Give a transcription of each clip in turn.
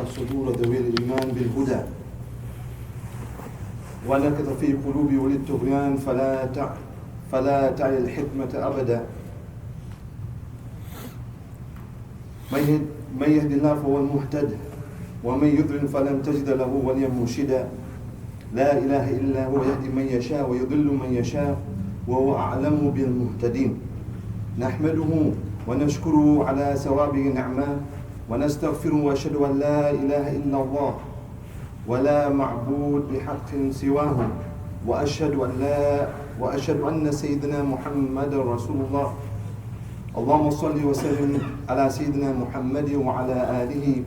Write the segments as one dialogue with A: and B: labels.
A: صدور ذوي الإيمان بالهدى ونكث في قلوب أولي الطغيان فلا تعي الحكمة أبدا. من يهد الله فهو المهتد ومن يضلل فلن تجد له وليا مرشدا. لا إله إلا هو يهدي من يشاء ويضل من يشاء وهو أعلم بالمهتدين. نحمده ونشكره على ثوابه نعمه ونستغفره وأشهد أن لا إله إلا الله ولا معبود بحق سواه وأشهد أن سيدنا محمد رسول الله. اللهم صل وسلم على سيدنا محمد وعلى آله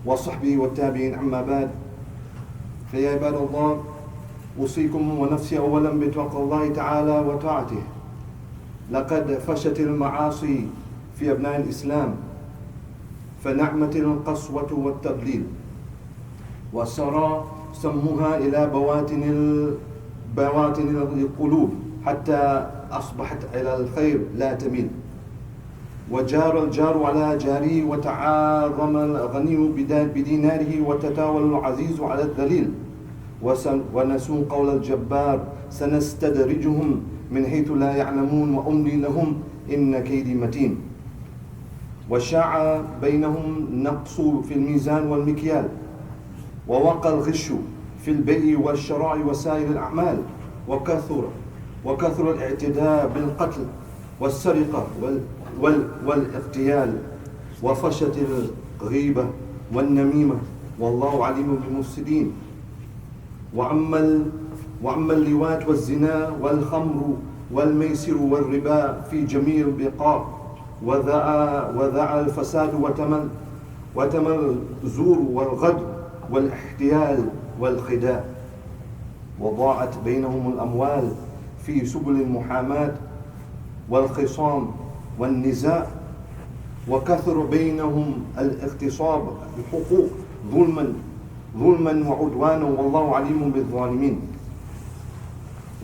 A: وصحبه والتابعين. أما بعد، فيا عباد الله، أوصيكم ونفسي أولا بتقوى الله تعالى وطاعته. لقد فشت المعاصي في أبناء الإسلام فنعمة القسوة والتضليل، وسرى سمها إلى بواطن القلوب حتى أصبحت إلى الخير لا تميل. وجار الجار على جاره وتعاظم الغني بديناره وتتاول العزيز على الذليل. ونسوا قول الجبار سنستدرجهم من حيث لا يعلمون وأملي لهم إن كيدي متين. وشاع بينهم نقص في الميزان والمكيال، ووقع الغش في البيع والشراء وسائر الأعمال، وكثر الاعتداء بالقتل والسرقة والاغتيال، وفشت الغيبة والنميمة، والله عليم بالمفسدين. وعم اللواط والزنا والخمر والميسر والربا في جميع البقاع، وذاع الفساد وتم الزور والغدر والاحتيال والخداع، وضاعت بينهم الأموال في سبل المحاماة والخصام والنزاع، وكثر بينهم الاغتصاب بالحقوق ظلما وعدوانا، والله عليم بالظالمين.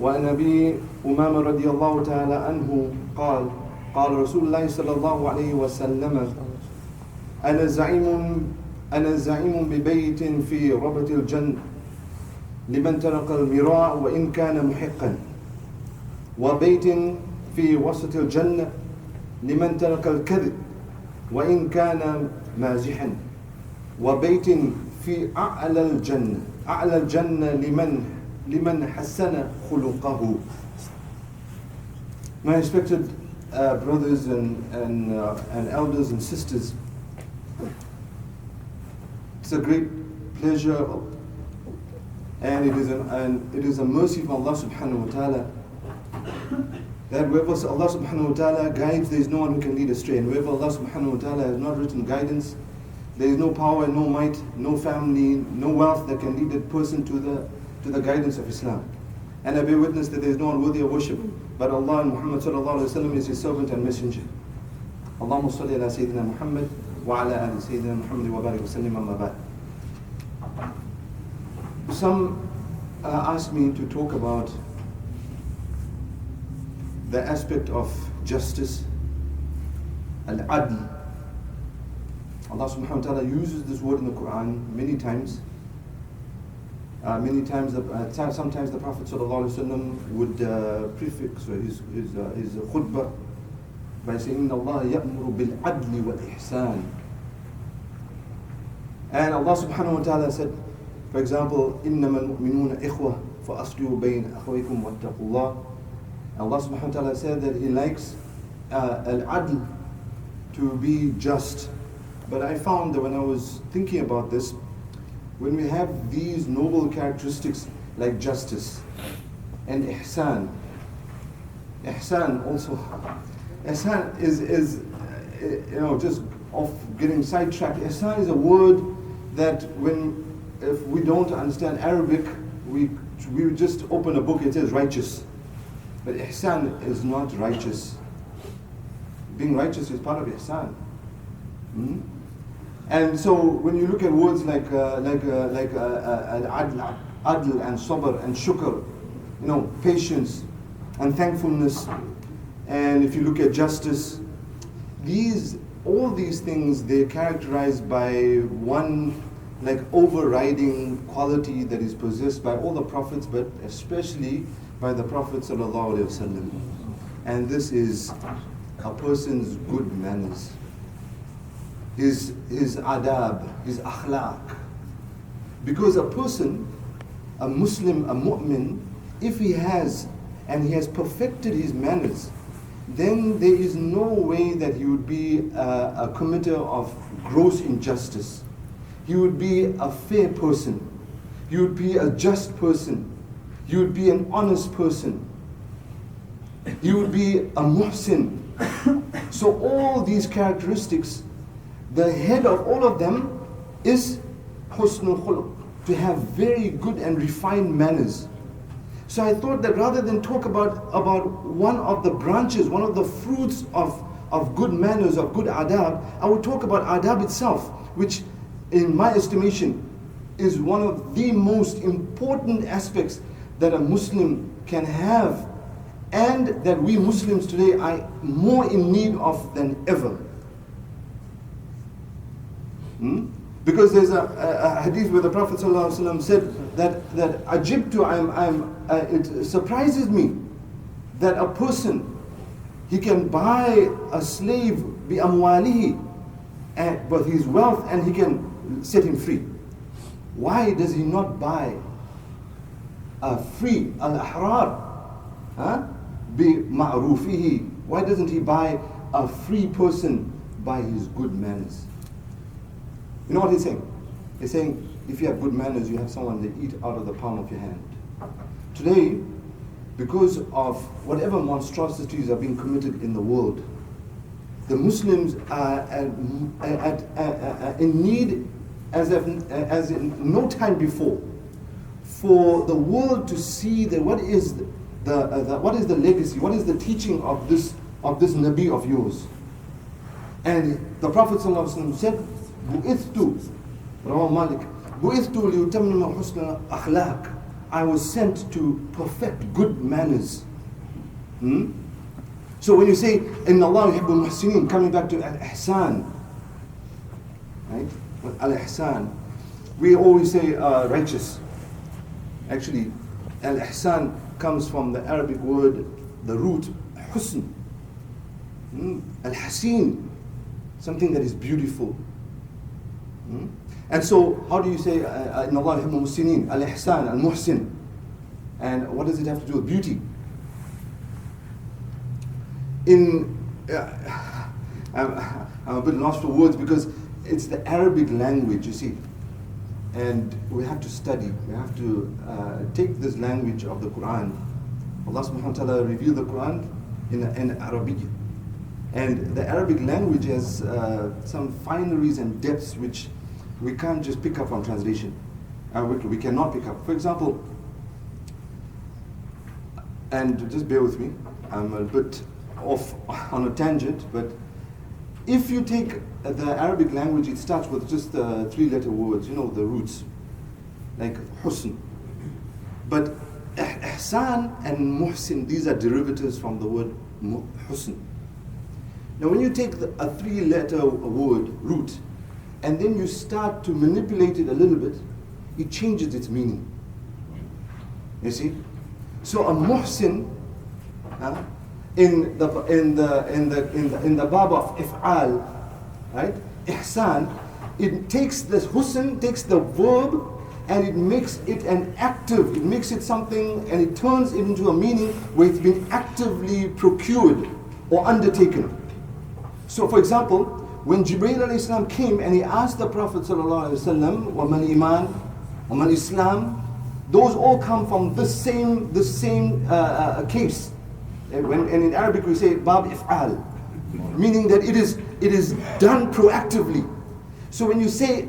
A: وعن أبي أمامة رضي الله تعالى عنه قال رسول الله صلى الله عليه وسلم: أنا زعيم ببيت في ربة الجنة لمن ترك المراء وإن كان محقا، وبيت في وسط الجنة لمن ترك الكذب وإن كان مازحا، وبيت في أعلى الجنة لمن حسن خلقه. My respected brothers and elders and sisters, it's a great pleasure and it is a mercy from Allah subhanahu wa ta'ala that whoever Allah subhanahu wa ta'ala guides, there is no one who can lead astray, and whoever Allah subhanahu wa ta'ala has not written guidance, there is no power, no might, no family, no wealth that can lead that person to the guidance of Islam. And I bear witness that there is no one worthy of worship but Allah, and Muhammad sallallahu alaihi wasallam is his servant and messenger. Allahumma salli ala Sayyidina Muhammad wa ala ali Sayyidina Muhammad wa barik wa sallim, amma ba'd. Some asked me to talk about the aspect of justice, al-adl. Allah subhanahu wa ta'ala uses this word in the Quran many times. Sometimes the Prophet sallallahu alaihi wasallam would prefix his khutbah by saying, "Inna Allah ya'muru bil adli wal ihsan." And Allah subhanahu wa ta'ala said, for example, "Innamal mu'minuna ikhwah fa aslihu bayna akhawaykum wattaqullah." Allah subhanahu wa ta'ala said that He likes al-adl to be just. But I found that when I was thinking about this, when we have these noble characteristics like justice and ihsan also, ihsan is just off getting sidetracked. Ihsan is a word that if we don't understand Arabic, we just open a book, it says righteous. But ihsan is not righteous. Being righteous is part of ihsan. And so when you look at words like adl and sabr and shukr, patience and thankfulness, and if you look at justice, all these things, they're characterized by one like overriding quality that is possessed by all the prophets, but especially by the Prophet sallallahu alaihi wasallam. And this is a person's good manners, his adab, his akhlaq. Because a person, a Muslim, a mu'min, if he has perfected his manners, then there is no way that he would be a committer of gross injustice. He would be a fair person. He would be a just person. He would be an honest person. He would be a muhsin. So all these characteristics, the head of all of them is husnul khuluq, to have very good and refined manners. So I thought that rather than talk about one of the branches, one of the fruits of good manners, of good adab, I would talk about adab itself, which in my estimation is one of the most important aspects that a Muslim can have, and that we Muslims today are more in need of than ever. Because there's a hadith where the Prophet ﷺ said that ajibtu, it surprises me that a person, he can buy a slave bi amwalihi, with his wealth, and he can set him free. Why does he not buy a free al-ahrar bi ma'rufihi? Why doesn't he buy a free person by his good manners? You know what he's saying? He's saying, if you have good manners, you have someone that eat out of the palm of your hand. Today, because of whatever monstrosities are being committed in the world, the Muslims are in need as in no time before, for the world to see that what is the legacy, what is the teaching of this Nabi of yours. And the Prophet ﷺ said, I was sent to perfect good manners. So when you say Inna Allah yuhibbul muhsinin, coming back to al-ihsan, right? Al-ihsan, we always say righteous. Actually, al-ihsan comes from the Arabic word, the root husn, al-hasin, something that is beautiful. And so, how do you say Inna Allah yuhibbul muhsinin, al-ihsan, al-muhsin? And what does it have to do with beauty? I'm a bit lost for words because it's the Arabic language, you see. And we have to study, we have to take this language of the Quran. Allah subhanahu wa ta'ala revealed the Quran in Arabic. And the Arabic language has some fineries and depths which we can't just pick up from translation. We cannot pick up. For example, and just bear with me, I'm a bit off on a tangent, but if you take the Arabic language, it starts with just 3-letter words, you know, the roots, like husn. But ihsan and muhsin, these are derivatives from the word husn. Now when you take a 3-letter word, root, and then you start to manipulate it a little bit, it changes its meaning. You see? So a muhsin, in the bab of if'al, right? Ihsan, it takes this husn, takes the verb, and it makes it an active, it makes it something, and it turns it into a meaning where it's been actively procured or undertaken. So for example, when Jibreel alayhi salam came and he asked the Prophet sallallahu alayhi wasallam, وَمَا الْإِيمَانِ وَمَا الْإِسْلَامِ, those all come from the same case. And in Arabic we say bab if'al, meaning that it is done proactively. So when you say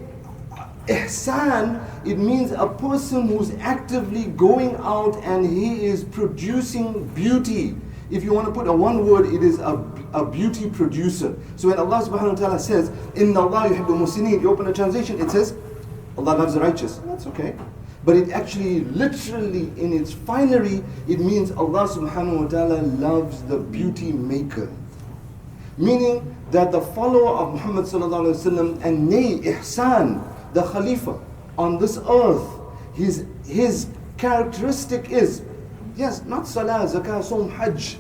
A: ihsan, it means a person who's actively going out and he is producing beauty. If you want to put a one word, it is a beauty producer. So when Allah subhanahu wa ta'ala says, Inna Allah yuhibbul muhsinin, you open a translation, it says, Allah loves the righteous. That's okay. But it actually, literally, in its finery, it means Allah subhanahu wa ta'ala loves the beauty maker. Meaning that the follower of Muhammad sallallahu alayhi wa sallam, and nay, ihsan, the Khalifa on this earth, his characteristic is, yes, not Salah, Zakah, Sawm, Hajj,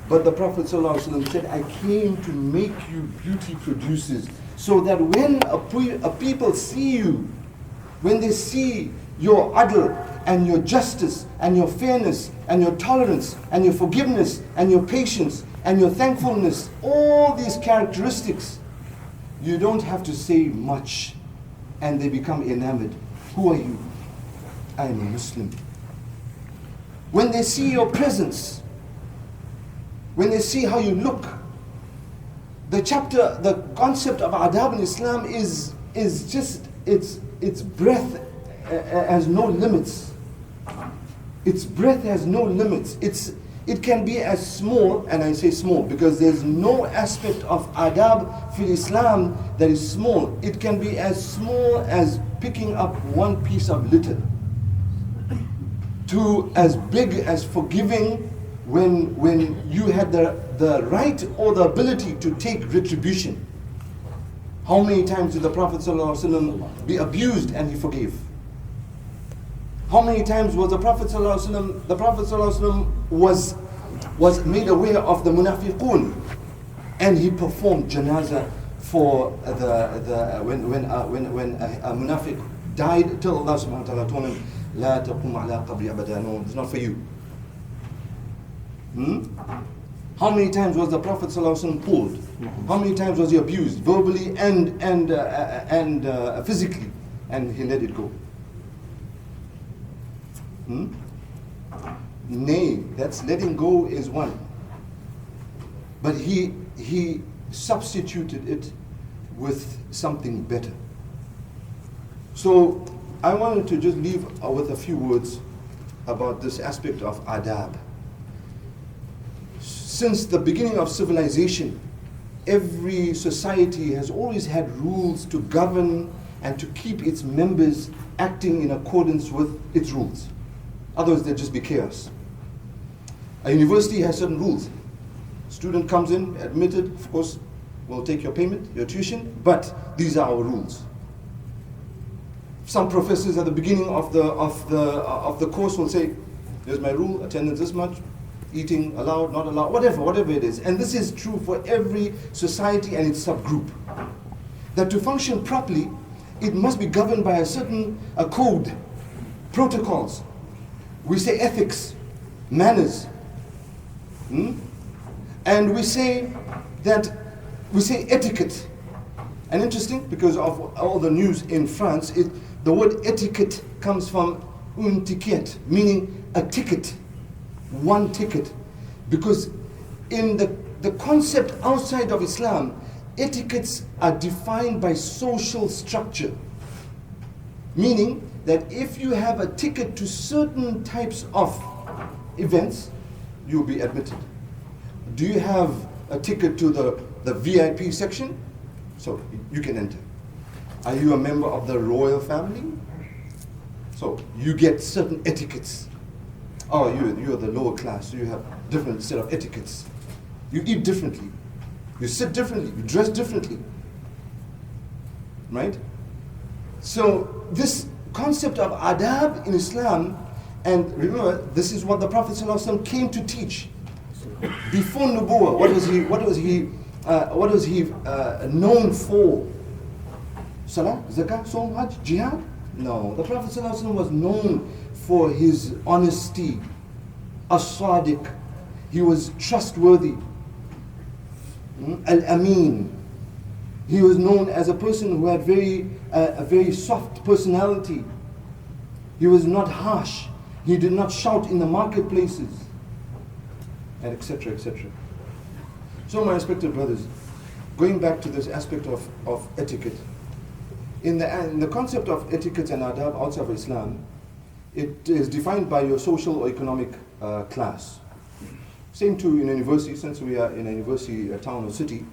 A: but the Prophet ﷺ said, I came to make you beauty producers, so that when a people see you, when they see your adl and your justice and your fairness and your tolerance and your forgiveness and your patience and your thankfulness, all these characteristics, you don't have to say much and they become enamored. Who are you? I am a Muslim. When they see your presence, when they see how you look, the concept of adab in Islam is just, its breadth has no limits. Its breadth has no limits. It can be as small, and I say small because there's no aspect of adab for Islam that is small. It can be as small as picking up one piece of litter, to as big as forgiving when you had the right or the ability to take retribution. How many times did the Prophet ﷺ be abused and he forgave? How many times was the Prophet ﷺ was made aware of the munafiqun and he performed janazah for when a munafiq died, till Allah subhanahu wa ta'ala told him, La taqum ala qabri abada, no, it's not for you. How many times was the Prophet ﷺ pulled? How many times was he abused, verbally and physically, and he let it go? Nay, that's letting go is one. But he substituted it with something better. So I wanted to just leave with a few words about this aspect of adab. Since the beginning of civilization, every society has always had rules to govern and to keep its members acting in accordance with its rules. Otherwise, there'd just be chaos. A university has certain rules. Student comes in, admitted, of course, we'll take your payment, your tuition, but these are our rules. Some professors at the beginning of the course will say, here's my rule, attendance this much, eating allowed, not allowed, whatever it is. And this is true for every society and its subgroup. That to function properly, it must be governed by a code, protocols. We say ethics, manners. And we say etiquette. And interesting, because of all the news in France, the word etiquette comes from un ticket, meaning a ticket, one ticket. Because in the concept outside of Islam, etiquettes are defined by social structure. Meaning that if you have a ticket to certain types of events, you'll be admitted. Do you have a ticket to the VIP section? So you can enter. Are you a member of the royal family? So you get certain etiquettes. Oh, you're the lower class, so you have different set of etiquettes. You eat differently. You sit differently. You dress differently. Right? So this concept of adab in Islam, and remember, this is what the Prophet ﷺ came to teach. Before Nubuwwah, what was he known for? Salah, Zakah, Sawm, Hajj, Jihad? No, the Prophet ﷺ was known for his honesty, as-sadiq. He was trustworthy, al-amin. He was known as a person who had a very soft personality. He was not harsh. He did not shout in the marketplaces, and etc., etc. So my respected brothers, going back to this aspect of etiquette, in the concept of etiquette and adab outside of Islam, it is defined by your social or economic class. Same too in a university, since we are in a university town or city.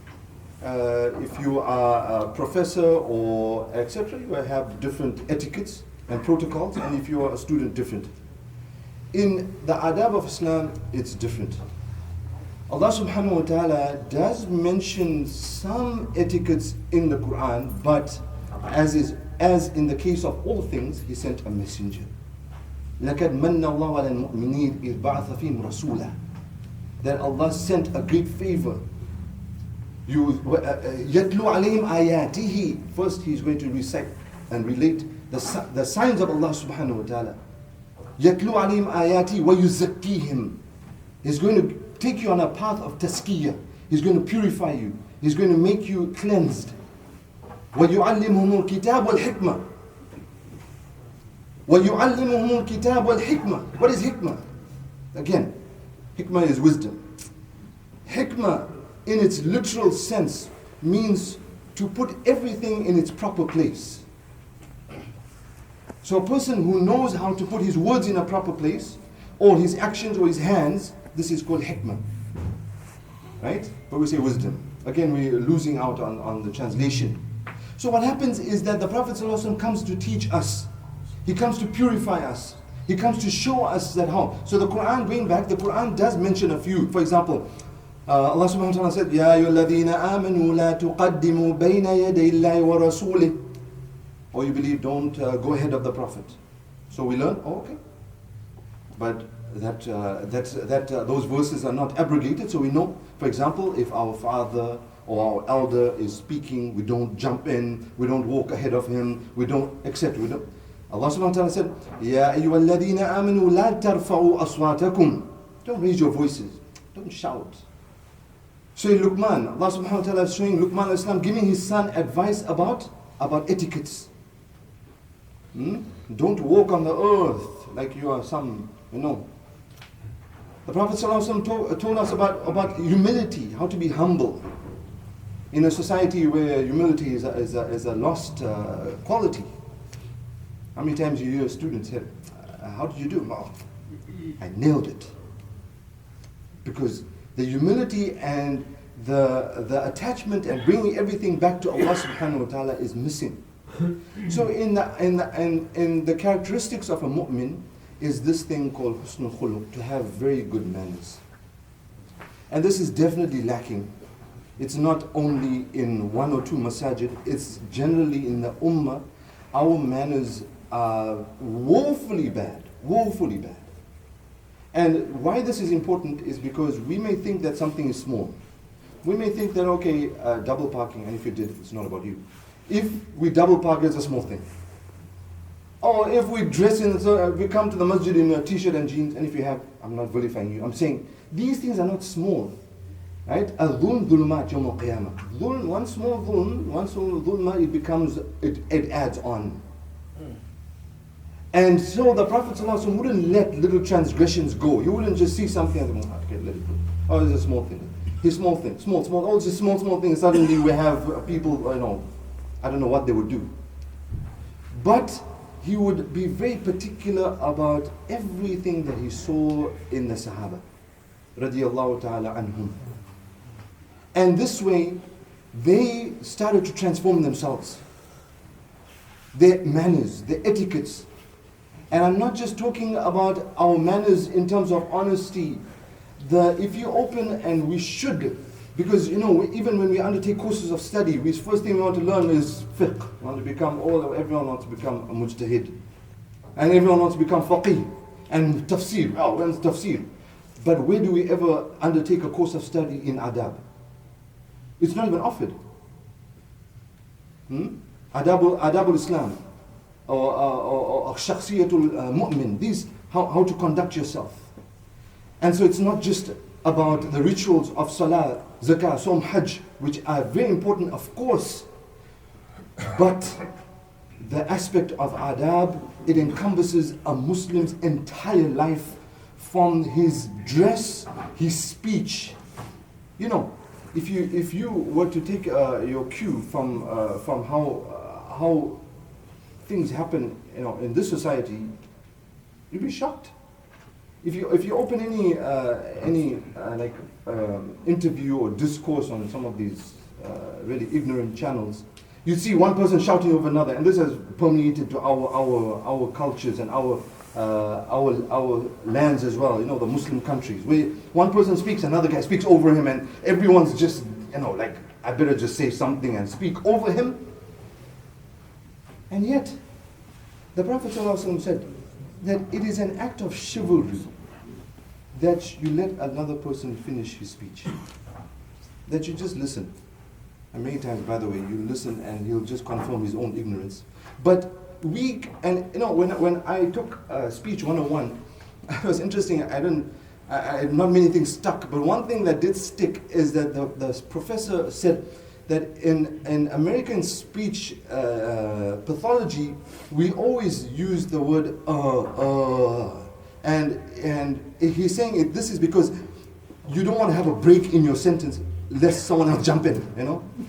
A: If you are a professor or etc., you have different etiquettes and protocols, and if you are a student, different. In the adab of Islam, it's different. Allah subhanahu wa ta'ala does mention some etiquettes in the Quran, but as is as in the case of all things, He sent a messenger. لَقَدْ مَنَّ اللَّهُ عَلَى الْمُؤْمِنِينَ إِذْ بَعَثَ فِيهِمْ رَسُولًا. That Allah sent a great favor. يَتْلُو عَلَيْهِمْ آيَاتِهِ. First He's going to recite and relate the signs of Allah subhanahu wa ta'ala. يَتْلُو عَلَيْهِمْ آيَاتِهِ وَيُزَكِّيهِمْ. He's going to take you on a path of tazkiyah. He's going to purify you. He's going to make you cleansed. وَيُعَلِّمُهُمُ الْكِتَابَ وَالْحِكْمَةِ. وَيُعَلِّمُهُمُ الْكِتَابَ وَالْحِكْمَةِ. What is hikmah? Again, hikmah is wisdom. Hikmah in its literal sense means to put everything in its proper place. So a person who knows how to put his words in a proper place, or his actions or his hands, this is called hikmah. Right? But we say wisdom. Again, we're losing out on the translation. So what happens is that the Prophet ﷺ comes to teach us. He comes to purify us. He comes to show us that how. So the Quran, going back, the Quran does mention a few. For example, Allah subhanahu wa ta'ala said, يَا أَيُّهَا الَّذِينَ آمَنُوا لَا تُقَدِّمُوا بَيْنَ يَدَيِ اللَّهِ وَرَسُولِهِ. Or you believe, don't go ahead of the Prophet. So we learn, okay. But those verses are not abrogated, so we know, for example, if our father or our elder is speaking, we don't jump in, we don't walk ahead of him, we don't, etc. We don't. Allah subhanahu wa ta'ala said, يَا أَيُّهَا الَّذِينَ آمَنُوا لَا تَرْفَعُوا أَصْوَاتَكُمْ. Don't raise your voices, don't shout. So in Luqman, Allah subhanahu wa ta'ala is showing Luqman al-Islam giving his son advice about etiquettes. Don't walk on the earth like you are some, The Prophet ﷺ told us about humility, how to be humble. In a society where humility is a lost quality. How many times you hear students say, how did you do? Oh, I nailed it. Because the humility and the attachment and bringing everything back to Allah subhanahu wa ta'ala is missing. So in the characteristics of a mu'min is this thing called husnul khuluq, to have very good manners. And this is definitely lacking. It's not only in one or two masajid, it's generally in the ummah. Our manners are woefully bad. And why this is important is because we may think that something is small. We may think that, okay, double parking, and if you did, it's not about you. If we double park, it's a small thing. Or if we dress we come to the masjid in a t-shirt and jeans, and if you have, I'm not vilifying you, I'm saying, these things are not small. Right? Al-dhulm dhulumat yawm al-qiyamah. One small dhulma, it adds on. And so the Prophet ﷺ wouldn't let little transgressions go. He wouldn't just see something and say, okay, let it go. Oh, it's a small thing. It's small thing. Small. Oh, it's a small thing. Suddenly we have people, I don't know what they would do. But he would be very particular about everything that he saw in the Sahaba. Radiyallahu ta'ala anhum. And this way, they started to transform themselves. Their manners, their etiquettes. And I'm not just talking about our manners in terms of honesty. If you open, and we should, because even when we undertake courses of study, first thing we want to learn is fiqh. Everyone wants to become a mujtahid. And everyone wants to become faqih. And tafsir. Oh, when's tafsir? But where do we ever undertake a course of study in adab? It's not even offered. Adabul Islam or shakhsiyatul mu'min. These, how to conduct yourself. And so it's not just about the rituals of salah, zakah, som, hajj, which are very important, of course. But the aspect of adab, it encompasses a Muslim's entire life, from his dress, his speech. If you were to take your cue from how things happen, in this society, you'd be shocked. If you open any interview or discourse on some of these really ignorant channels, you see one person shouting over another, and this has permeated to our cultures and our lands as well. The Muslim countries, where one person speaks, another guy speaks over him, and everyone's just I better just say something and speak over him. And yet, the Prophet ﷺ said that it is an act of chivalry that you let another person finish his speech. That you just listen. And many times, by the way, you listen and he'll just confirm his own ignorance. But when I took speech 101, it was interesting. Not many things stuck, but one thing that did stick is that the professor said that in American speech pathology, we always use the word and he's saying this is because you don't want to have a break in your sentence lest someone else jump in,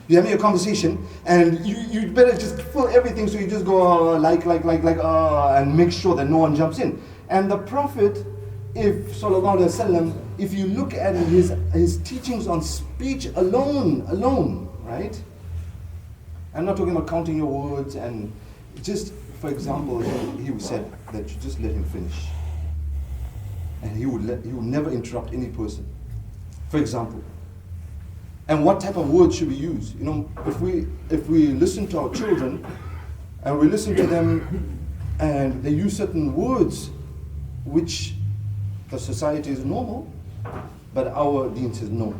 A: You're having a conversation and you better just fill everything, so you just go and make sure that no one jumps in. And the Prophet, if you look at his teachings on speech alone, right? I'm not talking about counting your words, and just, for example, he said that you just let him finish. And he would never interrupt any person. For example. And what type of words should we use? If we listen to our children and we listen to them and they use certain words which the society is normal, but our deen says no.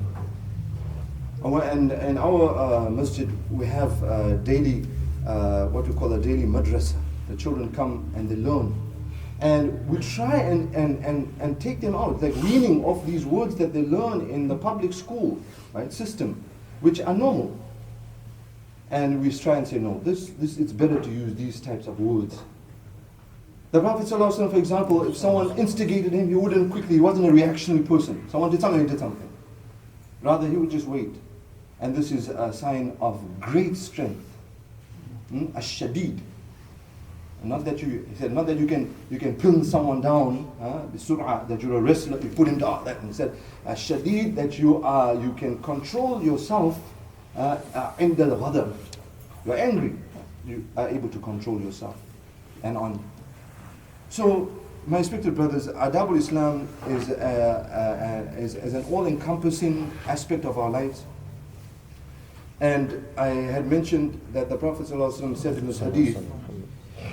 A: And in our masjid, we have daily, what we call a daily madrasa. The children come and they learn. And we try and take them out, like weaning off these words that they learn in the public school, right, system, which are normal. And we try and say, no, it's better to use these types of words. The Prophet ﷺ, for example, if someone instigated him, he wouldn't quickly, he wasn't a reactionary person. Someone did something, he did something. Rather, he would just wait. And this is a sign of great strength. Ash-shadid. Not that you can pin someone down, that you're a wrestler, you put him down. That. And he said, Ash-shadid, that you can control yourself in the ghadab. You're angry, you are able to control yourself. And on. So, my respected brothers, Adabul Islam is an all-encompassing aspect of our lives. And I had mentioned that the Prophet ﷺ said in this hadith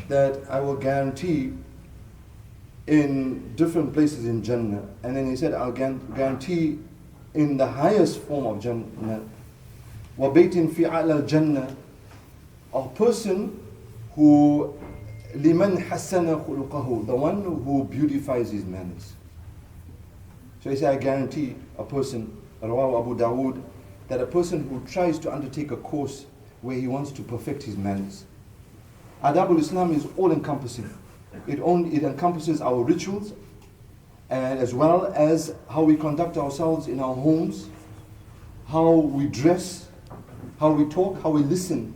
A: that I will guarantee in different places in Jannah. And then he said, I'll guarantee in the highest form of Jannah. وَبَيْتٍ فِي عَلَى الْجَنَّةِ, a person who لِمَنْ حَسَّنَ خُلُقَهُ, the one who beautifies his manners. So he said, I guarantee a person, Rawahu Abu Dawood, that a person who tries to undertake a course where he wants to perfect his manners. Adabul Islam is all-encompassing. It encompasses our rituals, and as well as how we conduct ourselves in our homes, how we dress, how we talk, how we listen.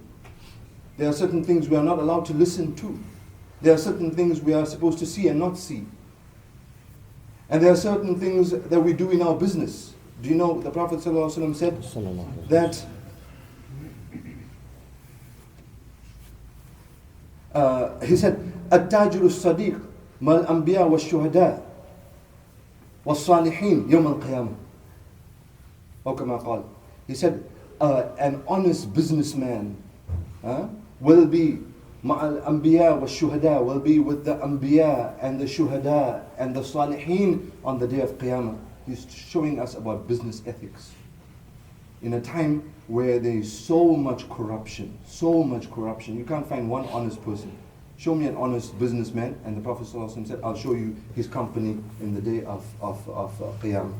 A: There are certain things we are not allowed to listen to. There are certain things we are supposed to see and not see. And there are certain things that we do in our business. Do you know the Prophet ﷺ said that he said, التاجر الصديق مع الأنبياء والشهداء والصالحين يوم القيامة. أو كما قال. He said, an honest businessman will be مع الأنبياء والشهداء, will be with the Anbiya and the Shuhada and the Salihin on the day of Qiyamah. He's showing us about business ethics. In a time where there is so much corruption. You can't find one honest person. Show me an honest businessman, and the Prophet ﷺ said, I'll show you his company in the day of Qiyamah.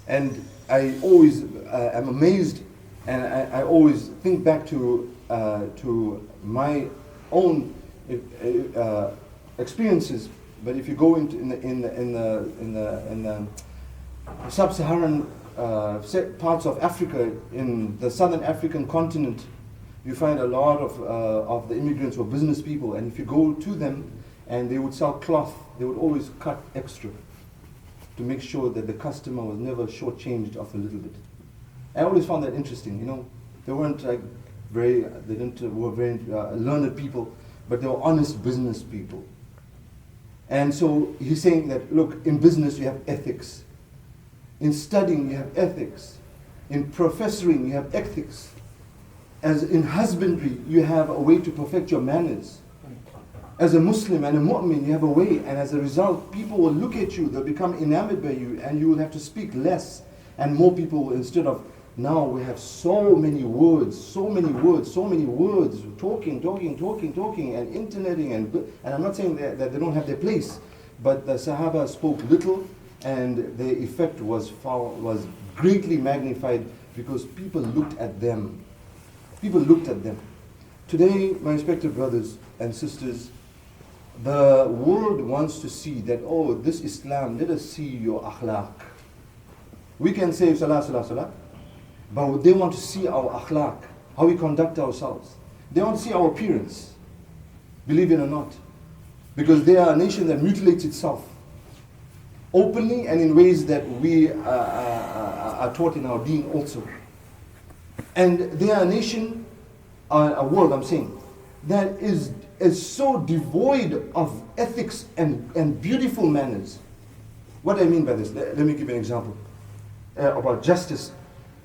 A: And I always am amazed, and I always think back to my own experiences. But if you go into in the sub-Saharan parts of Africa, in the southern African continent, you find a lot of the immigrants were business people, and if you go to them and they would sell cloth, they would always cut extra to make sure that the customer was never shortchanged off a little bit. I always found that interesting. They weren't were very learned people, but they were honest business people. And so he's saying that, look, in business you have ethics. In studying you have ethics. In professoring you have ethics. As in husbandry, you have a way to perfect your manners. As a Muslim and a mu'min, you have a way, and as a result, people will look at you, they'll become enamored by you, and you will have to speak less, and more people, instead of, now we have so many words, talking, and interneting, and I'm not saying that they don't have their place, but the Sahaba spoke little, and the effect was greatly magnified, because people looked at them. People looked at them. Today, my respected brothers and sisters, the world wants to see that, oh, this Islam, let us see your akhlaq. We can say salah, salah, salah, but they want to see our akhlaq, how we conduct ourselves. They want to see our appearance, believe it or not. Because they are a nation that mutilates itself openly and in ways that we are taught in our deen also. And they are a nation, a world I'm saying, that is so devoid of ethics and beautiful manners. What do I mean by this? Let me give you an example about justice.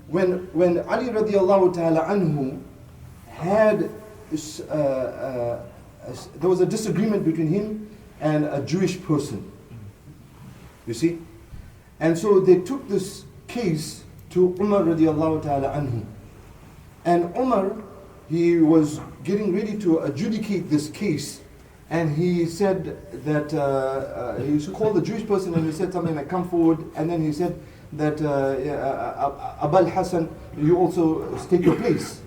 A: When Ali radiallahu ta'ala anhu had, there was a disagreement between him and a Jewish person. You see? And so they took this case to Umar radiallahu ta'ala anhu. And Umar, he was getting ready to adjudicate this case, and he said that he called the Jewish person and he said something like, come forward, and then he said that Abul Hassan, you also take your place.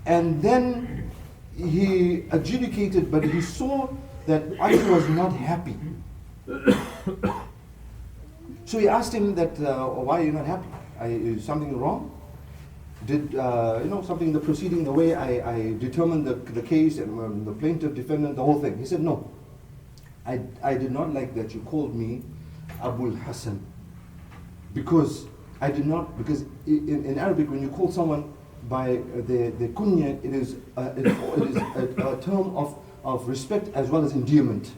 A: And then he adjudicated, but he saw that Ali was not happy. So he asked him that, why are you not happy? Is something wrong? Did something in the proceeding, the way I determined the case and the plaintiff, defendant, the whole thing? He said, no, I did not like that you called me Abul Hassan, because I did not, because in Arabic when you call someone by the kunya, it is a term of respect as well as endearment,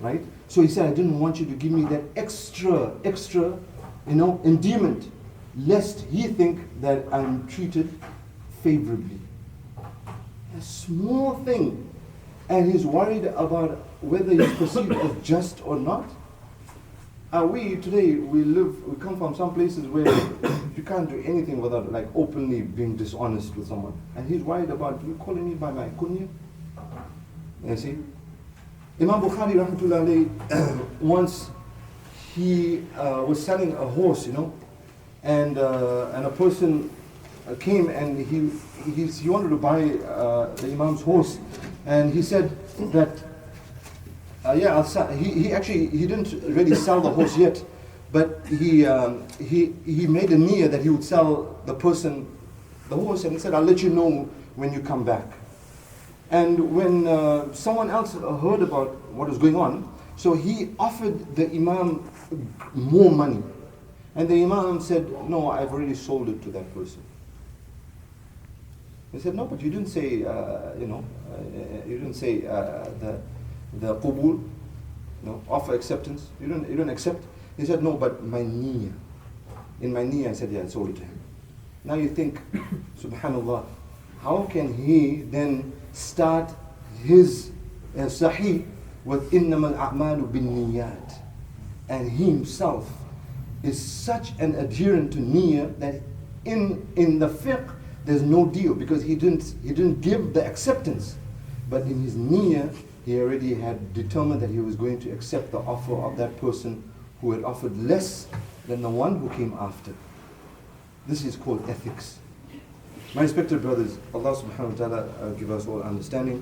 A: right? So he said, I didn't want you to give me that extra endearment, lest he think that I'm treated favorably. A small thing, and he's worried about whether he's perceived as just or not. We today, we come from some places where you can't do anything without like openly being dishonest with someone. And he's worried about, you calling me by my kunya? You see? Imam Bukhari rahmatullahi alayhi, once he was selling a horse, and a person came and he wanted to buy the Imam's horse, and he said that I'll sell. He didn't really sell the horse yet, but he made a niyyah that he would sell the person the horse, and he said, I'll let you know when you come back. And when someone else heard about what was going on, so he offered the Imam more money. And the Imam said, no, I've already sold it to that person. He said, no, but you didn't say, you didn't say the qubul, offer acceptance. You don't accept. He said, no, but my niyyah. In my niyyah, I said, yeah, I sold it to him. Now you think, subhanallah, how can he then start his sahih with innamal a'malu bin niyyat? And he himself is such an adherent to niyyah that in the fiqh there's no deal, because he didn't give the acceptance, but in his niyyah he already had determined that he was going to accept the offer of that person who had offered less than the one who came after. This is called ethics. My respected brothers, Allah subhanahu wa ta'ala give us all understanding.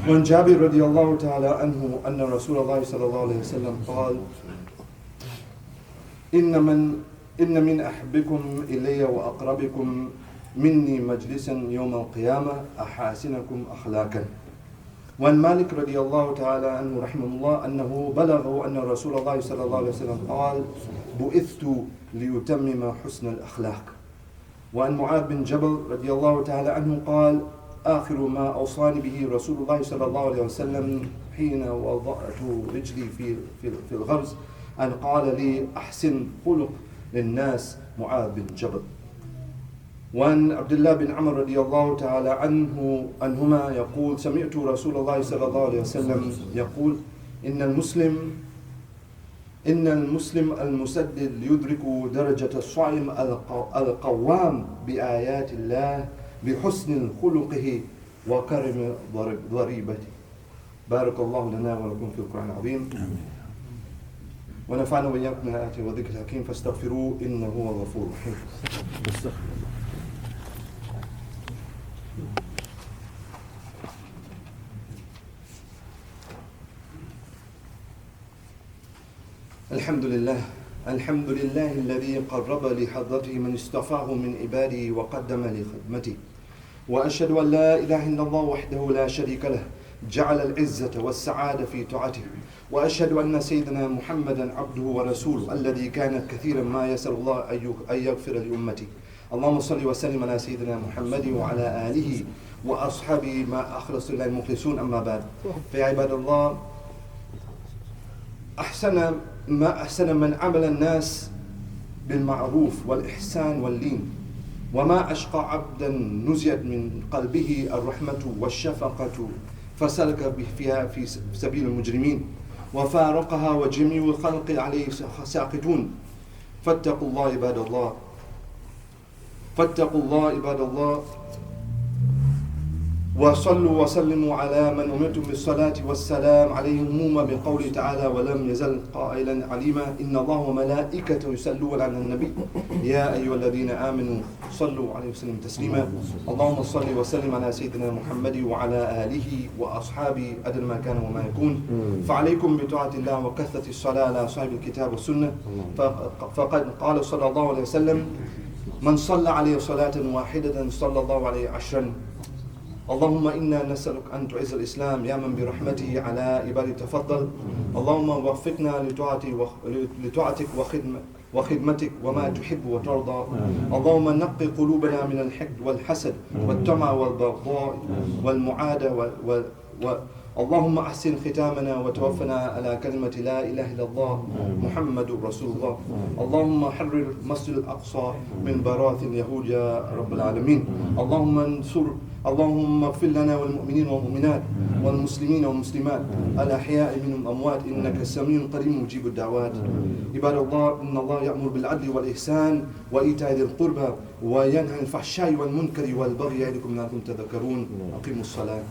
A: When Jabir radiallahu ta'ala anhu anna Rasulullah sallallahu alayhi wa sallam قال إن من أحبكم إلي وأقربكم مني مجلسا يوم القيامة أحاسنكم أخلاقا. وعن مالك رضي الله تعالى عنه رحمه الله أنه بلغه أن رسول الله صلى الله عليه وسلم قال بعثت ليتمم حسن الأخلاق. وعن معاذ بن جبل رضي الله تعالى عنه قال آخر ما أوصاني به رسول الله صلى الله عليه وسلم حين وضعت رجلي في الغرز أن قال لي أحسن خلق للناس معاذ بن جبل. وعن عبد الله بن عمر رضي الله تعالى عنهما يقول سمعت رسول الله صلى الله عليه وسلم يقول إن المسلم المسدد يدرك درجة الصائم القوام بآيات الله بحسن خلقه وكرم ضريبته. بارك الله لنا ولكم في القرآن العظيم. ونفعنا وإياكم من الآيات والذكر الحكيم فاستغفروه إنه هو الغفور الرحيم. الحمد لله الذي قرب لحضرته من اصطفاه من عباده وقدم لخدمته. وأشهد أن لا إله إلا الله وحده لا شريك له جعل العزة والسعادة في طاعته. وأشهد أن سيدنا محمدا عبده ورسوله الذي كان كثيرا ما يسأل الله أن يغفر لأمته. اللهم صل وسلم على سيدنا محمد وعلى آله وأصحابه ما أخلص لله المخلصون. أما بعد، فيا عباد الله، أحسن من عمل الناس بالمعروف والإحسان واللين، وما أشقى عبدا نزيت من قلبه الرحمة والشفقة فسلك فيها في سبيل المجرمين وفارقها وجميع الخلق عليه ساقطون. فاتقوا الله عباد الله وصلوا وسلموا على من أمرتم بالصلاة والسلام عليه عموما بقوله تعالى ولم يزل قائلا عليما إن الله وملائكته يصلون على النبي يا أيها الذين آمنوا صلوا عليه وسلم تسليما. اللهم صل وسلم على سيدنا محمد وعلى آله وأصحابه أدل ما كان وما يكون. فعليكم بطاعة الله وكثرة الصلاة على صاحب الكتاب والسنة. فقد قال صلى الله عليه وسلم من صلى عليه صلاة واحدة صلى الله عليه 10. اللهم إنا نسألك أن تعز الإسلام يا من برحمته على عباده تفضل. اللهم وفقنا لطاعتك وخدمتك وما تحب وترضى. اللهم نقي قلوبنا من الحقد والحسد والطمع والبغضاء والمعادة اللهم أحسن ختامنا وتوفنا على كلمة لا إله إلا الله محمد رسول الله. اللهم حرر مسجد الأقصى من براثن اليهود يا رب العالمين. اللهم اغفر لنا والمؤمنين والمؤمنات والمسلمين والمسلمات الأحياء منهم الأموات إنك سميع قريب مجيب الدعوات. عباد الله، إن الله يأمر بالعدل والإحسان وإيتاء ذي القربى وينهى عن الفحشاء والمنكر والبغي يعظكم لعلكم تذكرون. أقيموا الصلاة.